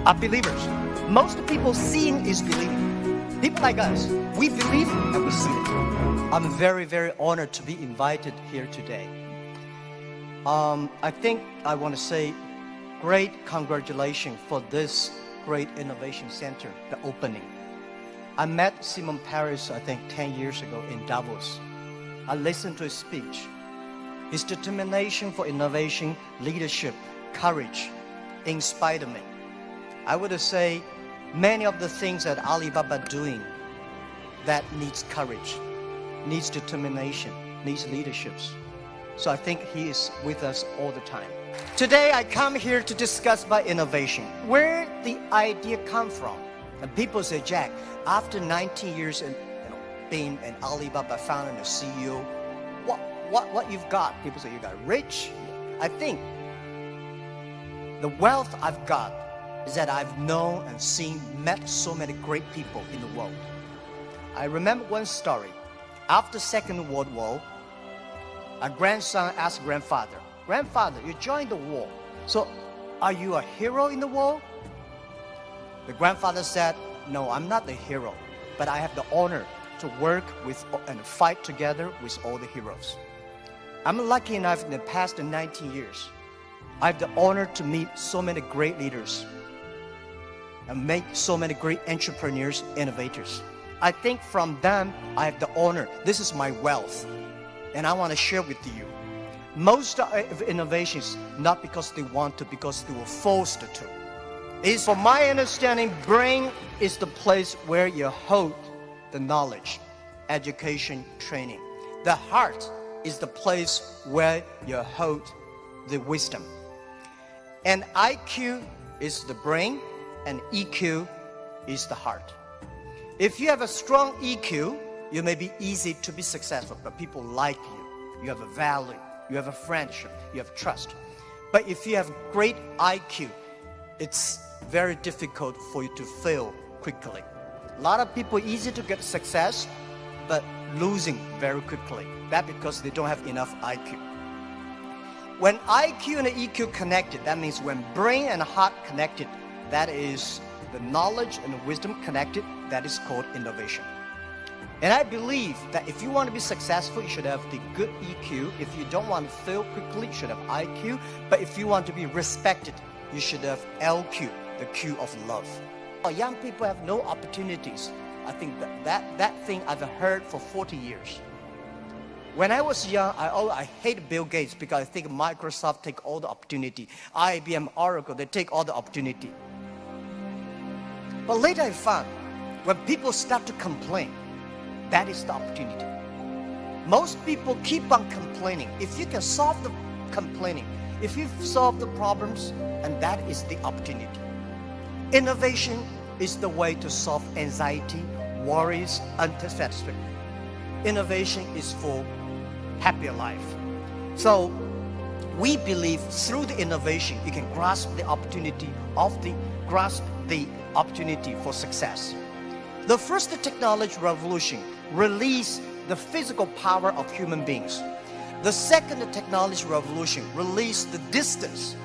are believers. Most people seeing is believing. People like us, we believe and we see it. I'm very, very honored to be invited here today. I think I want to say great congratulations for this great innovation center, the opening. I met Simon Paris, I think 10 years ago in Davos. I listened to his speech. His determination for innovation, leadership, courage inspired me. I would say many of the things that Alibaba doing that needs courage, needs determination, needs leaderships. So I think he is with us all the time. Today I come here to discuss about innovation, where the idea come from. And people say, Jack, after 19 years in, being an Alibaba founder and a CEO, what you've got? People say you got rich. I think the wealth I've got is that I've known and seen, met so many great people in the world. I remember one story. After Second World War, a grandson asked grandfather, "Grandfather, you joined the war. So are you a hero in the war?" The grandfather said, "No, I'm not the hero, but I have the honor to work with and fight together with all the heroes. I'm lucky enough in the past 19 years, I have the honor to meet so many great leaders and make so many great entrepreneurs, innovators. I think from them, I have the honor. This is my wealth, and I want to share with you. Most of innovations, not because they want to, because they were forced to. Is, for my understanding, brain is the place where you hold the knowledge, education, training. The heart is the place where you hold the wisdom. And IQ is the brain, and EQ is the heart. If you have a strong EQ, you may be easy to be successful, but people like you. You have a value, you have a friendship, you have trust. But if you have great IQ, it's very difficult for you to fail quickly. A lot of people easy to get success, but losing very quickly. That's because they don't have enough IQ. When IQ and EQ connected, that means when brain and heart connected, that is the knowledge and the wisdom connected, that is called innovation. And I believe that if you want to be successful, you should have the good EQ. If you don't want to fail quickly, you should have IQ. But if you want to be respected, you should have LQ, the Q of love. Young people have no opportunities. I think that thing I've heard for 40 years. When I was young, I hated Bill Gates because I think Microsoft take all the opportunity. IBM, Oracle, they take all the opportunity. But later I found, when people start to complain, that is the opportunity. Most people keep on complaining. If you can solve the complaining, if you solve the problems, and that is the opportunity. Innovation is the way to solve anxiety, worries, unsatisfaction. Innovation is for happier life. So we believe through the innovation, you can grasp the opportunity for success. The first technology revolution released the physical power of human beings. The second technology revolution released the distance.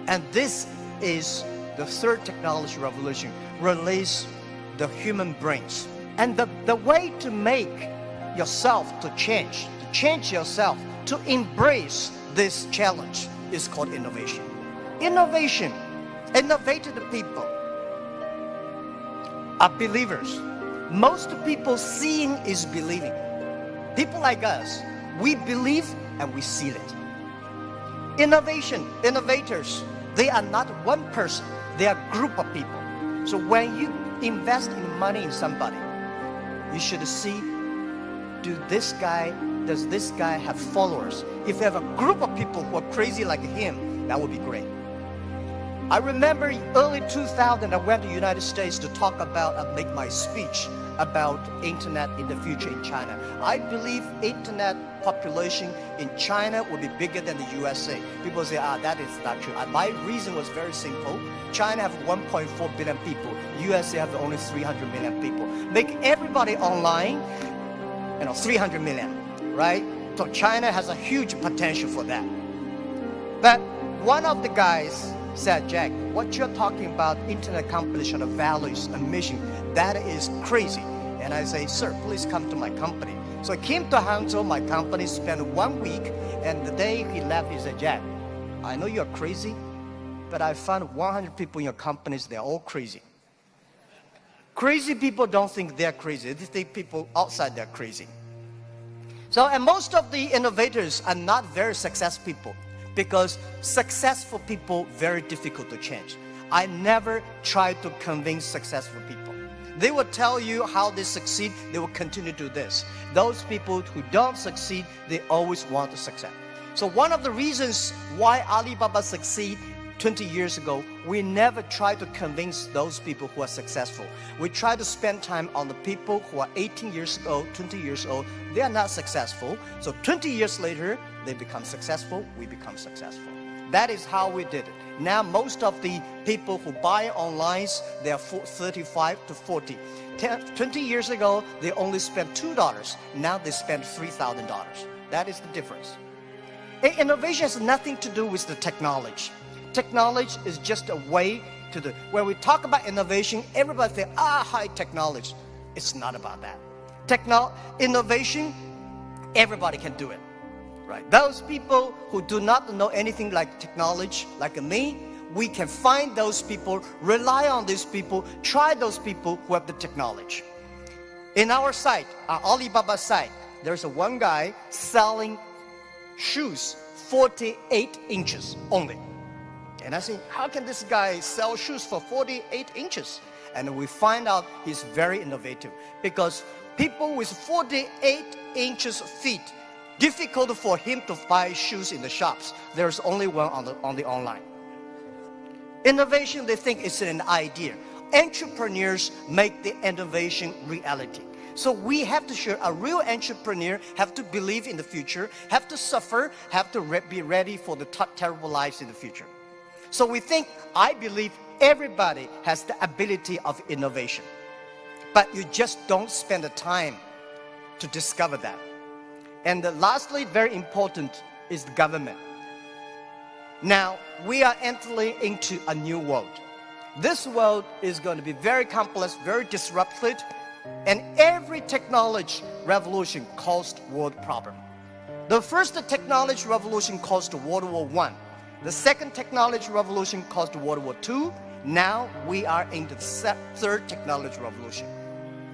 And this is the third technology revolution, release the human brains. And the way to make yourself to change yourself, to embrace this challenge is called innovation. Innovation, innovative people are believers. Most people seeing is believing. People like us, we believe and we see it. Innovators, they are not one person, they are a group of people. So when you invest in money in somebody, you should see, does this guy have followers? If you have a group of people who are crazy like him, that would be great. I remember early 2000, I went to the United States to talk about, make my speech about internet in the future in China. I believe internet population in China will be bigger than the USA. People say, that is not true. My reason was very simple. China have 1.4 billion people. USA have only 300 million people. Make everybody online, 300 million, right? So China has a huge potential for that. But one of the guys said, Jack, what you're talking about, internet companies should have values and mission, that is crazy. And I say, sir, please come to my company. So I came to Hangzhou, my company, spent 1 week, and the day he left, he said, Jack, I know you're crazy, but I found 100 people in your companies, they're all crazy. Crazy people don't think they're crazy. They think people outside they're crazy. So, and most of the innovators are not very successful people because successful people very difficult to change. I never try to convince successful people. They will tell you how they succeed. They will continue to do this. Those people who don't succeed, they always want to succeed. So one of the reasons why Alibaba succeed 20 years ago, we never try to convince those people who are successful. We try to spend time on the people who are 18 years old, 20 years old. They are not successful. So 20 years later, they become successful. We become successful. That is how we did it. Now, most of the people who buy online, they are 35 to 40. 20 years ago, they only spent $2. Now they spend $3,000. That is the difference. Innovation has nothing to do with the technology. Technology is just a way to do. When we talk about innovation, everybody thinks, high technology. It's not about that. Innovation, everybody can do it. Right? Those people who do not know anything like technology, like me, we can find those people, rely on these people, try those people who have the technology. In our site, our Alibaba site, there's one guy selling shoes 48 inches only. And I say, how can this guy sell shoes for 48 inches? And we find out he's very innovative because people with 48 inches feet, difficult for him to buy shoes in the shops. There's only one on the online. Innovation, they think it's an idea. Entrepreneurs make the innovation reality. So we have to share, a real entrepreneur have to believe in the future, have to suffer, have to be ready for the terrible lives in the future. So we think, I believe everybody has the ability of innovation. But you just don't spend the time to discover that. And lastly, very important, is the government. Now, we are entering into a new world. This world is going to be very complex, very disrupted, and every technology revolution caused world problem. The first technology revolution caused World War I. The second technology revolution caused World War II. Now we are in the third technology revolution.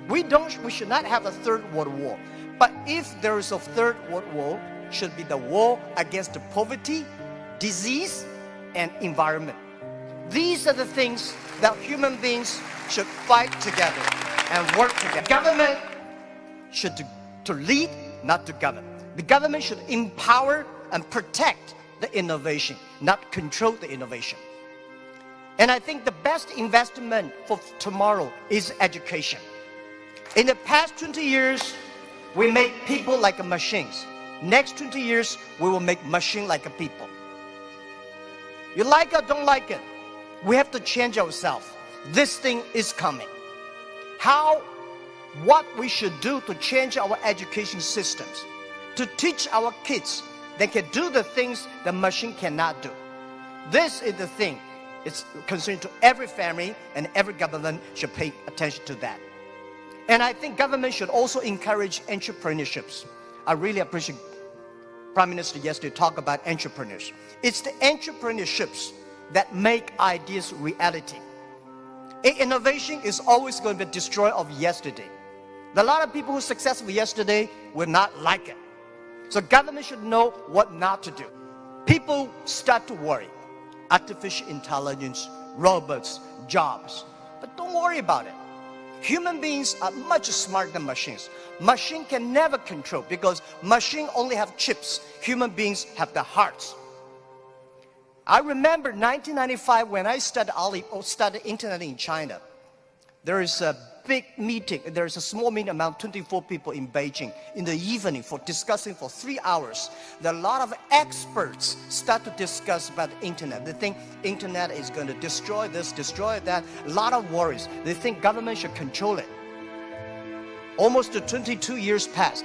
We should not have a third world war. But if there is a third world war, it should be the war against poverty, disease, and environment. These are the things that human beings should fight together and work together. Government should to lead, not to govern. The government should empower and protect the innovation, not control the innovation. And I think the best investment for tomorrow is education. In the past 20 years, we make people like machines. Next 20 years, we will make machine like people. You like it or don't like it, we have to change ourselves. This thing is coming. What we should do to change our education systems, to teach our kids they can do the things the machine cannot do. This is the thing. It's concerned to every family, and every government should pay attention to that. And I think government should also encourage entrepreneurships. I really appreciate Prime Minister yesterday talk about entrepreneurs. It's the entrepreneurships that make ideas reality. Innovation is always going to be destroyed of yesterday. A lot of people who are successful yesterday will not like it. So government should know what not to do. People start to worry. Artificial intelligence, robots, jobs. But don't worry about it. Human beings are much smarter than machines. Machine can never control because machine only have chips. Human beings have the hearts. I remember 1995 when I studied internet in China. There is a big meeting. There is a small meeting among 24 people in Beijing in the evening for discussing for 3 hours. There are a lot of experts start to discuss about the internet. They think internet is going to destroy this, destroy that. A lot of worries. They think government should control it. Almost 22 years passed.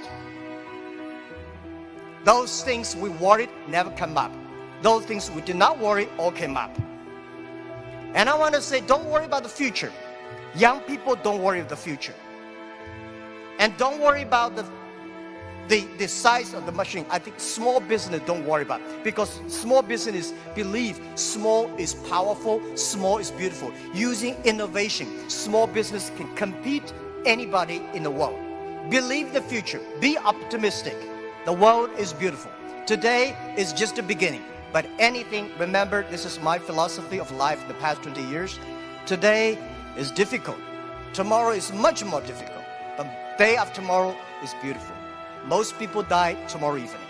Those things we worried never come up. Those things we did not worry all came up. And I want to say, don't worry about the future. Young people, don't worry about the future. And don't worry about the size of the machine. I think small business, don't worry about it. Because small business believe small is powerful, small is beautiful. Using innovation, small business can compete anybody in the world. Believe the future. Be optimistic. The world is beautiful. Today is just the beginning. But anything, remember, this is my philosophy of life the past 20 years. Today is difficult. Tomorrow is much more difficult. But day after tomorrow is beautiful. Most people die tomorrow evening.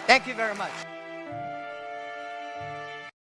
Thank you very much.